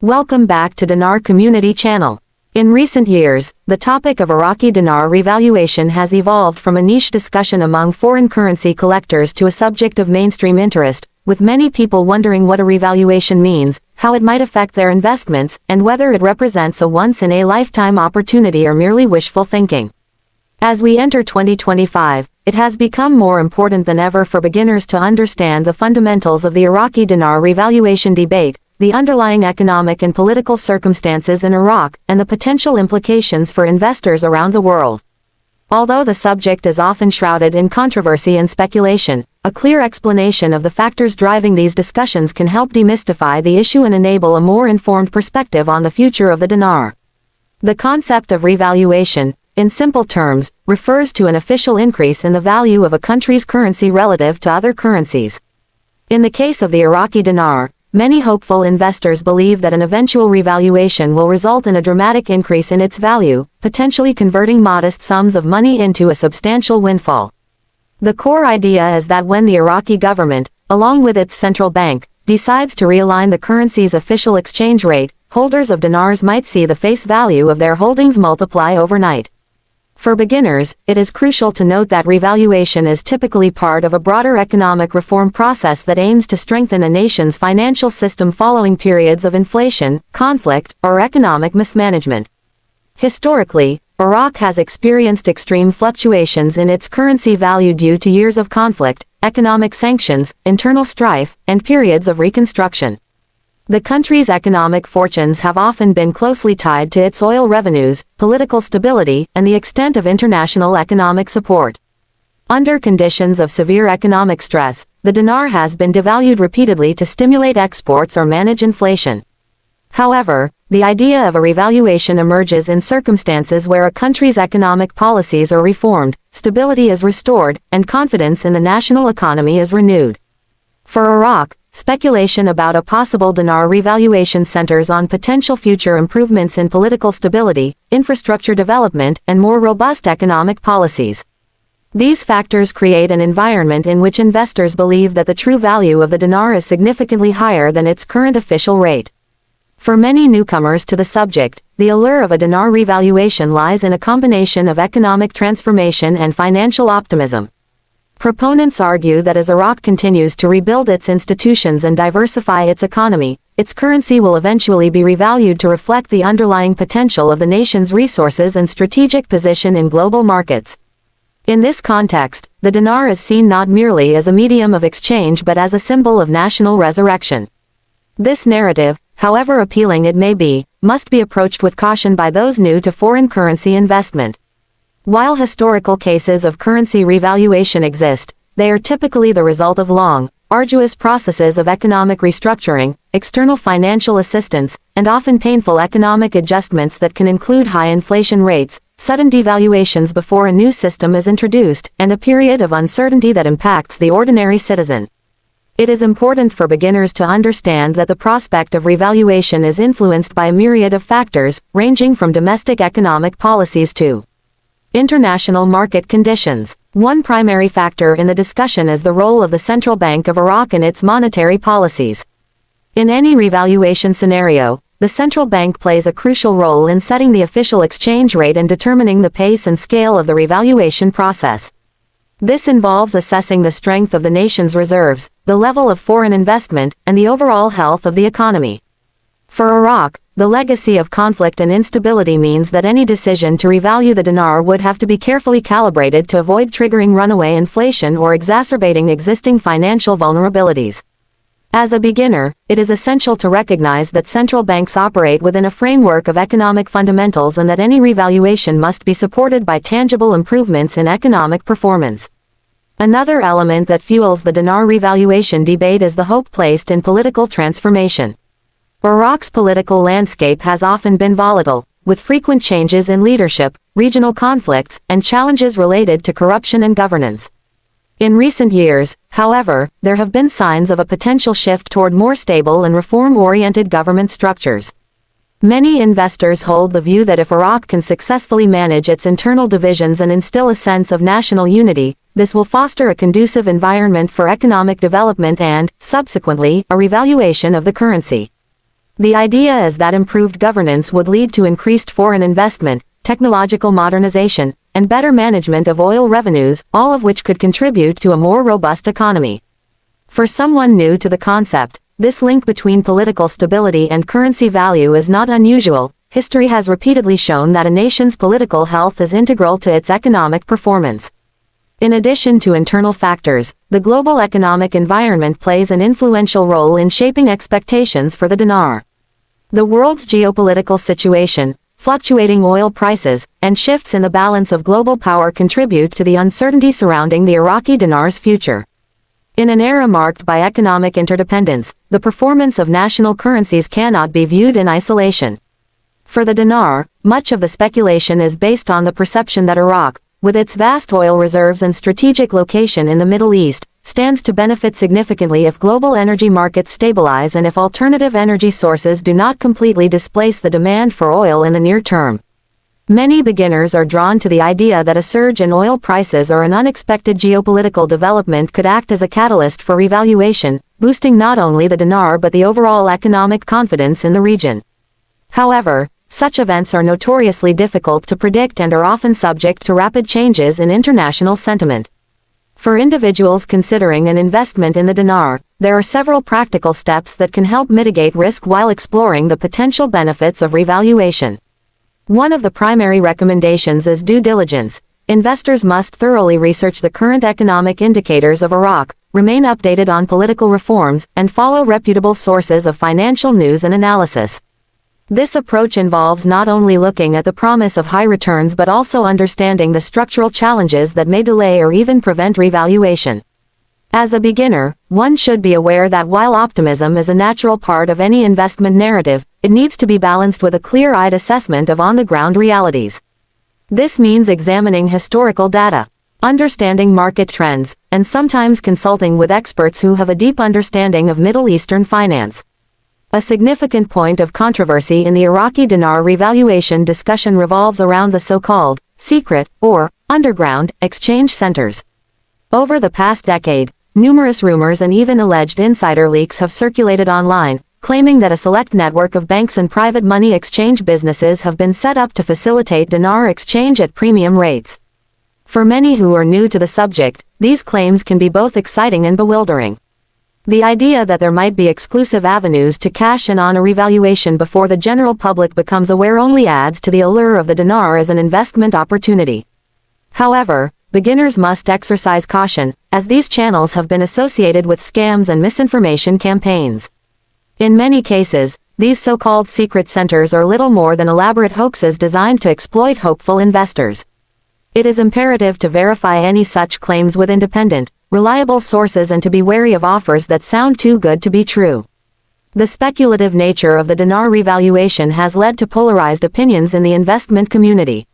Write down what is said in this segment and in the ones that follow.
Welcome back to Dinar Community Channel. In recent years, the topic of Iraqi dinar revaluation has evolved from a niche discussion among foreign currency collectors to a subject of mainstream interest, with many people wondering what a revaluation means, how it might affect their investments, and whether it represents a once-in-a-lifetime opportunity or merely wishful thinking. As we enter 2025, it has become more important than ever for beginners to understand the fundamentals of the Iraqi dinar revaluation debate, the underlying economic and political circumstances in Iraq, and the potential implications for investors around the world. Although the subject is often shrouded in controversy and speculation, a clear explanation of the factors driving these discussions can help demystify the issue and enable a more informed perspective on the future of the dinar. The concept of revaluation, in simple terms, refers to an official increase in the value of a country's currency relative to other currencies. In the case of the Iraqi dinar, many hopeful investors believe that an eventual revaluation will result in a dramatic increase in its value, potentially converting modest sums of money into a substantial windfall. The core idea is that when the Iraqi government, along with its central bank, decides to realign the currency's official exchange rate, holders of dinars might see the face value of their holdings multiply overnight. For beginners, it is crucial to note that revaluation is typically part of a broader economic reform process that aims to strengthen a nation's financial system following periods of inflation, conflict, or economic mismanagement. Historically, Iraq has experienced extreme fluctuations in its currency value due to years of conflict, economic sanctions, internal strife, and periods of reconstruction. The country's economic fortunes have often been closely tied to its oil revenues, political stability, and the extent of international economic support. Under conditions of severe economic stress, the dinar has been devalued repeatedly to stimulate exports or manage inflation. However, the idea of a revaluation emerges in circumstances where a country's economic policies are reformed, stability is restored, and confidence in the national economy is renewed. For Iraq, speculation about a possible dinar revaluation centers on potential future improvements in political stability, infrastructure development, and more robust economic policies. These factors create an environment in which investors believe that the true value of the dinar is significantly higher than its current official rate. For many newcomers to the subject, the allure of a dinar revaluation lies in a combination of economic transformation and financial optimism. Proponents argue that as Iraq continues to rebuild its institutions and diversify its economy, its currency will eventually be revalued to reflect the underlying potential of the nation's resources and strategic position in global markets. In this context, the dinar is seen not merely as a medium of exchange but as a symbol of national resurrection. This narrative, however appealing it may be, must be approached with caution by those new to foreign currency investment. While historical cases of currency revaluation exist, they are typically the result of long, arduous processes of economic restructuring, external financial assistance, and often painful economic adjustments that can include high inflation rates, sudden devaluations before a new system is introduced, and a period of uncertainty that impacts the ordinary citizen. It is important for beginners to understand that the prospect of revaluation is influenced by a myriad of factors, ranging from domestic economic policies to international market conditions. One primary factor in the discussion is the role of the Central Bank of Iraq in its monetary policies. In any revaluation scenario, the central bank plays a crucial role in setting the official exchange rate and determining the pace and scale of the revaluation process. This involves assessing the strength of the nation's reserves, the level of foreign investment, and the overall health of the economy. For Iraq, the legacy of conflict and instability means that any decision to revalue the dinar would have to be carefully calibrated to avoid triggering runaway inflation or exacerbating existing financial vulnerabilities. As a beginner, it is essential to recognize that central banks operate within a framework of economic fundamentals and that any revaluation must be supported by tangible improvements in economic performance. Another element that fuels the dinar revaluation debate is the hope placed in political transformation. Iraq's political landscape has often been volatile, with frequent changes in leadership, regional conflicts, and challenges related to corruption and governance. In recent years, however, there have been signs of a potential shift toward more stable and reform-oriented government structures. Many investors hold the view that if Iraq can successfully manage its internal divisions and instill a sense of national unity, this will foster a conducive environment for economic development and, subsequently, a revaluation of the currency. The idea is that improved governance would lead to increased foreign investment, technological modernization, and better management of oil revenues, all of which could contribute to a more robust economy. For someone new to the concept, this link between political stability and currency value is not unusual. History has repeatedly shown that a nation's political health is integral to its economic performance. In addition to internal factors, the global economic environment plays an influential role in shaping expectations for the dinar. The world's geopolitical situation, fluctuating oil prices, and shifts in the balance of global power contribute to the uncertainty surrounding the Iraqi dinar's future. In an era marked by economic interdependence, the performance of national currencies cannot be viewed in isolation. For the dinar, much of the speculation is based on the perception that Iraq, with its vast oil reserves and strategic location in the Middle East, stands to benefit significantly if global energy markets stabilize and if alternative energy sources do not completely displace the demand for oil in the near term. Many beginners are drawn to the idea that a surge in oil prices or an unexpected geopolitical development could act as a catalyst for revaluation, boosting not only the dinar but the overall economic confidence in the region. However, such events are notoriously difficult to predict and are often subject to rapid changes in international sentiment. For individuals considering an investment in the dinar, there are several practical steps that can help mitigate risk while exploring the potential benefits of revaluation. One of the primary recommendations is due diligence. Investors must thoroughly research the current economic indicators of Iraq, remain updated on political reforms, and follow reputable sources of financial news and analysis. This approach involves not only looking at the promise of high returns but also understanding the structural challenges that may delay or even prevent revaluation. As a beginner, one should be aware that while optimism is a natural part of any investment narrative, it needs to be balanced with a clear-eyed assessment of on-the-ground realities. This means examining historical data, understanding market trends, and sometimes consulting with experts who have a deep understanding of Middle Eastern finance. A significant point of controversy in the Iraqi dinar revaluation discussion revolves around the so-called secret, or underground, exchange centers. Over the past decade, numerous rumors and even alleged insider leaks have circulated online, claiming that a select network of banks and private money exchange businesses have been set up to facilitate dinar exchange at premium rates. For many who are new to the subject, these claims can be both exciting and bewildering. The idea that there might be exclusive avenues to cash in on a revaluation before the general public becomes aware only adds to the allure of the dinar as an investment opportunity. However, beginners must exercise caution, as these channels have been associated with scams and misinformation campaigns. In many cases, these so-called secret centers are little more than elaborate hoaxes designed to exploit hopeful investors. It is imperative to verify any such claims with independent, reliable sources and to be wary of offers that sound too good to be true. The speculative nature of the dinar revaluation has led to polarized opinions in the investment community.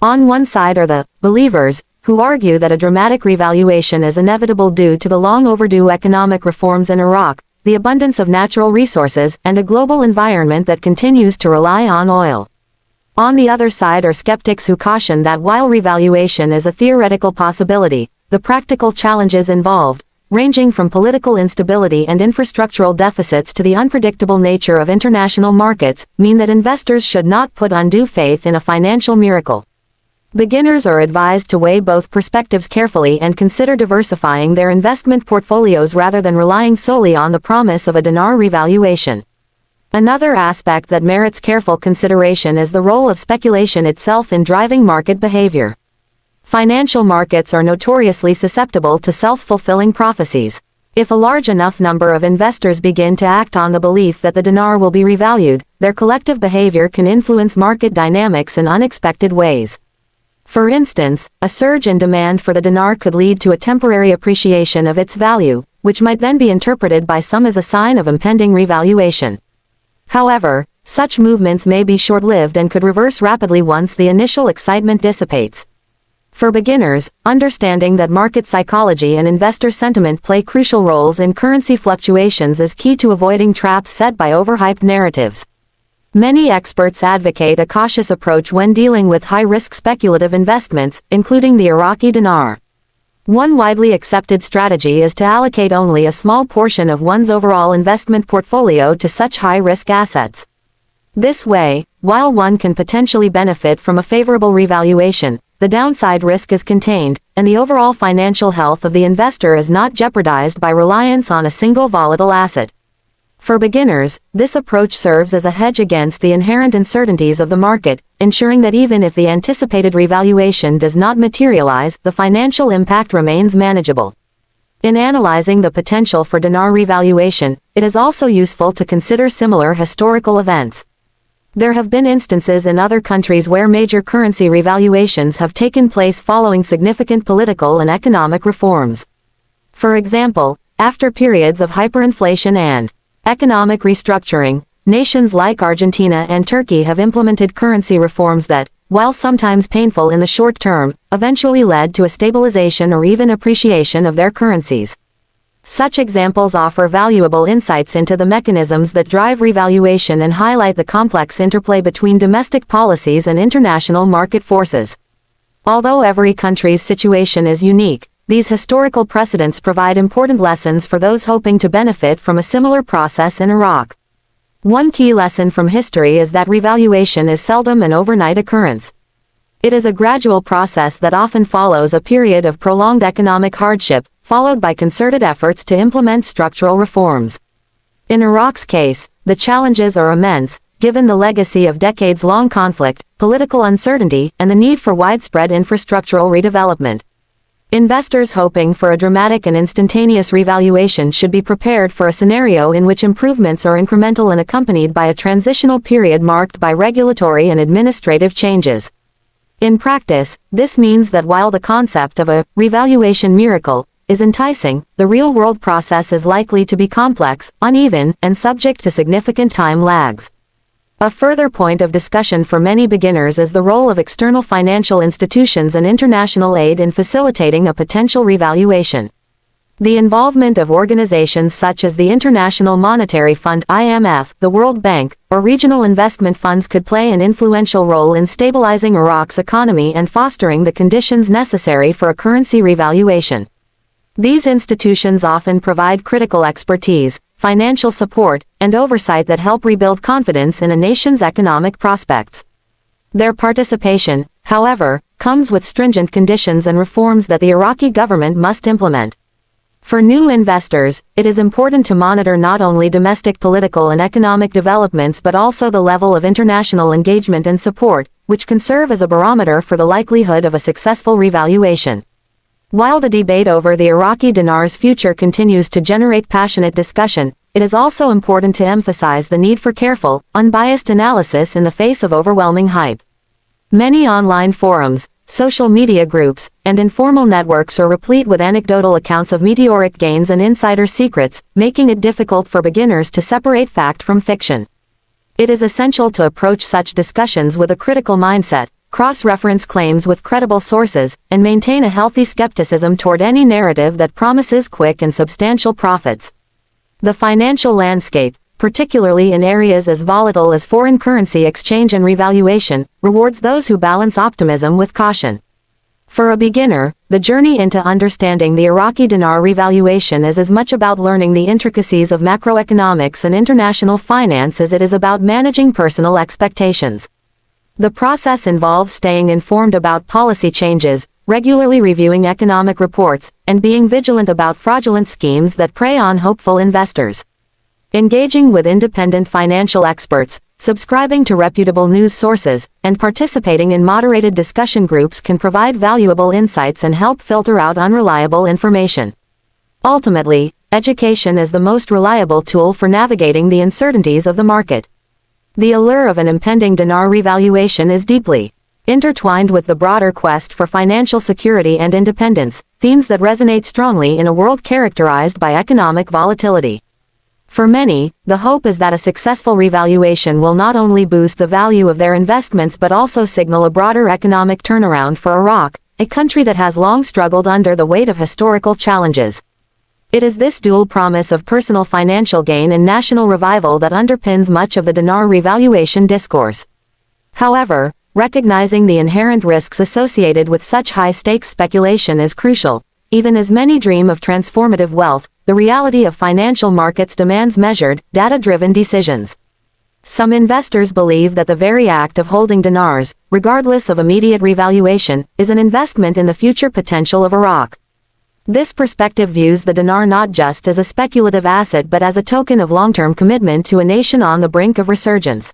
On one side are the believers, who argue that a dramatic revaluation is inevitable due to the long overdue economic reforms in Iraq, the abundance of natural resources, and a global environment that continues to rely on oil. On the other side are skeptics who caution that while revaluation is a theoretical possibility, the practical challenges involved, ranging from political instability and infrastructural deficits to the unpredictable nature of international markets, mean that investors should not put undue faith in a financial miracle. Beginners are advised to weigh both perspectives carefully and consider diversifying their investment portfolios rather than relying solely on the promise of a dinar revaluation. Another aspect that merits careful consideration is the role of speculation itself in driving market behavior. Financial markets are notoriously susceptible to self-fulfilling prophecies. If a large enough number of investors begin to act on the belief that the dinar will be revalued, their collective behavior can influence market dynamics in unexpected ways. For instance, a surge in demand for the dinar could lead to a temporary appreciation of its value, which might then be interpreted by some as a sign of impending revaluation. However, such movements may be short-lived and could reverse rapidly once the initial excitement dissipates. For beginners, understanding that market psychology and investor sentiment play crucial roles in currency fluctuations is key to avoiding traps set by overhyped narratives. Many experts advocate a cautious approach when dealing with high-risk speculative investments, including the Iraqi dinar. One widely accepted strategy is to allocate only a small portion of one's overall investment portfolio to such high-risk assets. This way, while one can potentially benefit from a favorable revaluation, the downside risk is contained, and the overall financial health of the investor is not jeopardized by reliance on a single volatile asset. For beginners, this approach serves as a hedge against the inherent uncertainties of the market, ensuring that even if the anticipated revaluation does not materialize, the financial impact remains manageable. In analyzing the potential for dinar revaluation, it is also useful to consider similar historical events. There have been instances in other countries where major currency revaluations have taken place following significant political and economic reforms. For example, after periods of hyperinflation and economic restructuring, nations like Argentina and Turkey have implemented currency reforms that, while sometimes painful in the short term, eventually led to a stabilization or even appreciation of their currencies. Such examples offer valuable insights into the mechanisms that drive revaluation and highlight the complex interplay between domestic policies and international market forces. Although every country's situation is unique, these historical precedents provide important lessons for those hoping to benefit from a similar process in Iraq. One key lesson from history is that revaluation is seldom an overnight occurrence. It is a gradual process that often follows a period of prolonged economic hardship, followed by concerted efforts to implement structural reforms. In Iraq's case, the challenges are immense, given the legacy of decades-long conflict, political uncertainty, and the need for widespread infrastructural redevelopment. Investors hoping for a dramatic and instantaneous revaluation should be prepared for a scenario in which improvements are incremental and accompanied by a transitional period marked by regulatory and administrative changes. In practice, this means that while the concept of a revaluation miracle is enticing, the real-world process is likely to be complex, uneven, and subject to significant time lags. A further point of discussion for many beginners is the role of external financial institutions and international aid in facilitating a potential revaluation. The involvement of organizations such as the International Monetary Fund (IMF), the World Bank, or regional investment funds could play an influential role in stabilizing Iraq's economy and fostering the conditions necessary for a currency revaluation. These institutions often provide critical expertise, financial support, and oversight that help rebuild confidence in a nation's economic prospects. Their participation, however, comes with stringent conditions and reforms that the Iraqi government must implement. For new investors, it is important to monitor not only domestic political and economic developments but also the level of international engagement and support, which can serve as a barometer for the likelihood of a successful revaluation. While the debate over the Iraqi dinar's future continues to generate passionate discussion, it is also important to emphasize the need for careful, unbiased analysis in the face of overwhelming hype. Many online forums, social media groups, and informal networks are replete with anecdotal accounts of meteoric gains and insider secrets, making it difficult for beginners to separate fact from fiction. It is essential to approach such discussions with a critical mindset, cross-reference claims with credible sources, and maintain a healthy skepticism toward any narrative that promises quick and substantial profits. The financial landscape, particularly in areas as volatile as foreign currency exchange and revaluation, rewards those who balance optimism with caution. For a beginner, the journey into understanding the Iraqi dinar revaluation is as much about learning the intricacies of macroeconomics and international finance as it is about managing personal expectations. The process involves staying informed about policy changes, regularly reviewing economic reports, and being vigilant about fraudulent schemes that prey on hopeful investors. Engaging with independent financial experts, subscribing to reputable news sources, and participating in moderated discussion groups can provide valuable insights and help filter out unreliable information. Ultimately, education is the most reliable tool for navigating the uncertainties of the market. The allure of an impending dinar revaluation is deeply intertwined with the broader quest for financial security and independence, themes that resonate strongly in a world characterized by economic volatility. For many, the hope is that a successful revaluation will not only boost the value of their investments but also signal a broader economic turnaround for Iraq, a country that has long struggled under the weight of historical challenges. It is this dual promise of personal financial gain and national revival that underpins much of the dinar revaluation discourse. However, recognizing the inherent risks associated with such high-stakes speculation is crucial, even as many dream of transformative wealth, the reality of financial markets demands measured, data-driven decisions. Some investors believe that the very act of holding dinars, regardless of immediate revaluation, is an investment in the future potential of Iraq. This perspective views the dinar not just as a speculative asset but as a token of long-term commitment to a nation on the brink of resurgence.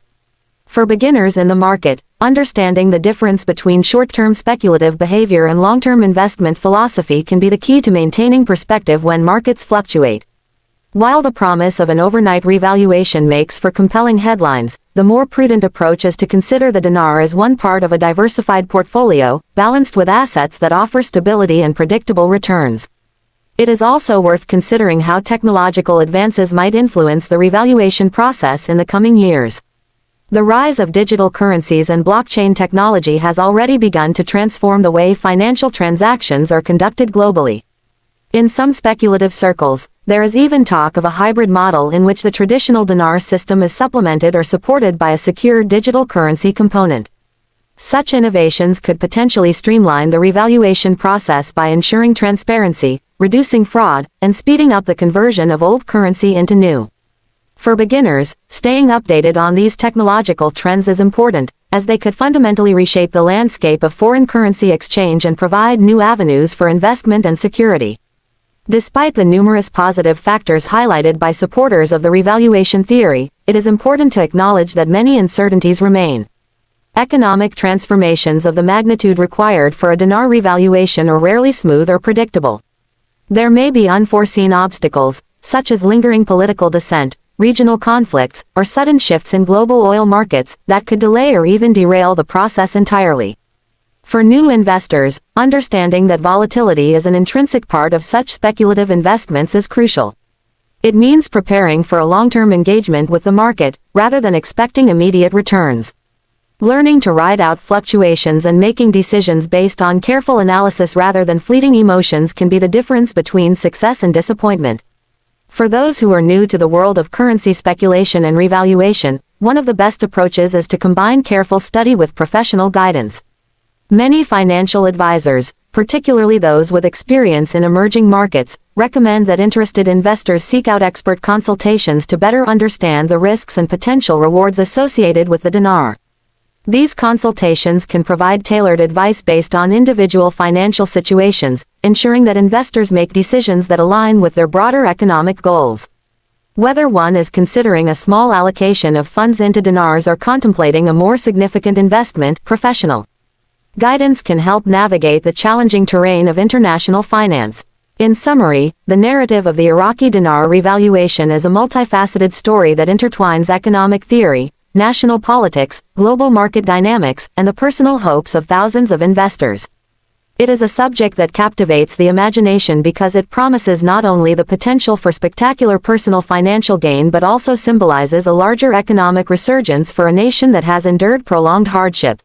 For beginners in the market, understanding the difference between short-term speculative behavior and long-term investment philosophy can be the key to maintaining perspective when markets fluctuate. While the promise of an overnight revaluation makes for compelling headlines, the more prudent approach is to consider the dinar as one part of a diversified portfolio, balanced with assets that offer stability and predictable returns. It is also worth considering how technological advances might influence the revaluation process in the coming years. The rise of digital currencies and blockchain technology has already begun to transform the way financial transactions are conducted globally. In some speculative circles, there is even talk of a hybrid model in which the traditional dinar system is supplemented or supported by a secure digital currency component. Such innovations could potentially streamline the revaluation process by ensuring transparency, reducing fraud, and speeding up the conversion of old currency into new. For beginners, staying updated on these technological trends is important, as they could fundamentally reshape the landscape of foreign currency exchange and provide new avenues for investment and security. Despite the numerous positive factors highlighted by supporters of the revaluation theory, it is important to acknowledge that many uncertainties remain. Economic transformations of the magnitude required for a dinar revaluation are rarely smooth or predictable. There may be unforeseen obstacles, such as lingering political dissent, regional conflicts, or sudden shifts in global oil markets, that could delay or even derail the process entirely. For new investors, understanding that volatility is an intrinsic part of such speculative investments is crucial. It means preparing for a long-term engagement with the market, rather than expecting immediate returns. Learning to ride out fluctuations and making decisions based on careful analysis rather than fleeting emotions can be the difference between success and disappointment. For those who are new to the world of currency speculation and revaluation, one of the best approaches is to combine careful study with professional guidance. Many financial advisors, particularly those with experience in emerging markets, recommend that interested investors seek out expert consultations to better understand the risks and potential rewards associated with the dinar. These consultations can provide tailored advice based on individual financial situations, ensuring that investors make decisions that align with their broader economic goals. Whether one is considering a small allocation of funds into dinars or contemplating a more significant investment, professional guidance can help navigate the challenging terrain of international finance. In summary, the narrative of the Iraqi dinar revaluation is a multifaceted story that intertwines economic theory, national politics, global market dynamics, and the personal hopes of thousands of investors. It is a subject that captivates the imagination because it promises not only the potential for spectacular personal financial gain but also symbolizes a larger economic resurgence for a nation that has endured prolonged hardship.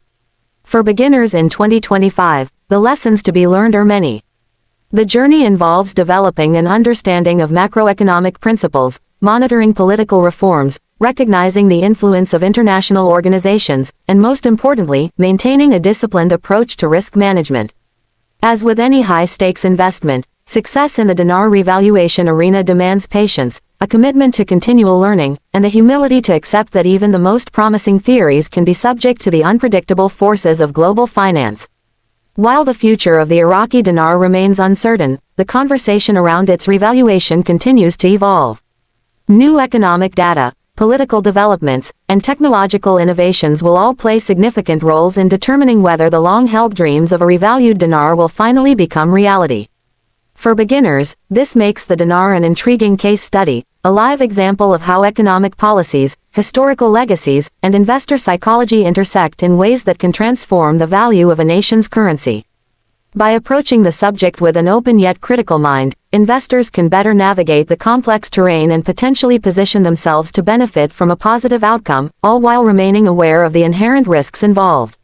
For beginners in 2025, the lessons to be learned are many. The journey involves developing an understanding of macroeconomic principles, monitoring political reforms, recognizing the influence of international organizations, and most importantly, maintaining a disciplined approach to risk management. As with any high-stakes investment, success in the dinar revaluation arena demands patience, a commitment to continual learning, and the humility to accept that even the most promising theories can be subject to the unpredictable forces of global finance. While the future of the Iraqi dinar remains uncertain, the conversation around its revaluation continues to evolve. New economic data, political developments, and technological innovations will all play significant roles in determining whether the long-held dreams of a revalued dinar will finally become reality. For beginners, this makes the dinar an intriguing case study, a live example of how economic policies, historical legacies, and investor psychology intersect in ways that can transform the value of a nation's currency. By approaching the subject with an open yet critical mind, investors can better navigate the complex terrain and potentially position themselves to benefit from a positive outcome, all while remaining aware of the inherent risks involved.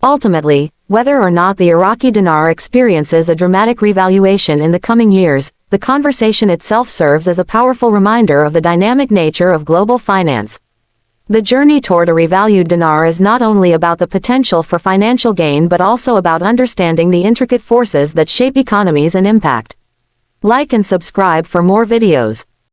Ultimately, whether or not the Iraqi dinar experiences a dramatic revaluation in the coming years, the conversation itself serves as a powerful reminder of the dynamic nature of global finance. The journey toward a revalued dinar is not only about the potential for financial gain but also about understanding the intricate forces that shape economies and impact. Like and subscribe for more videos.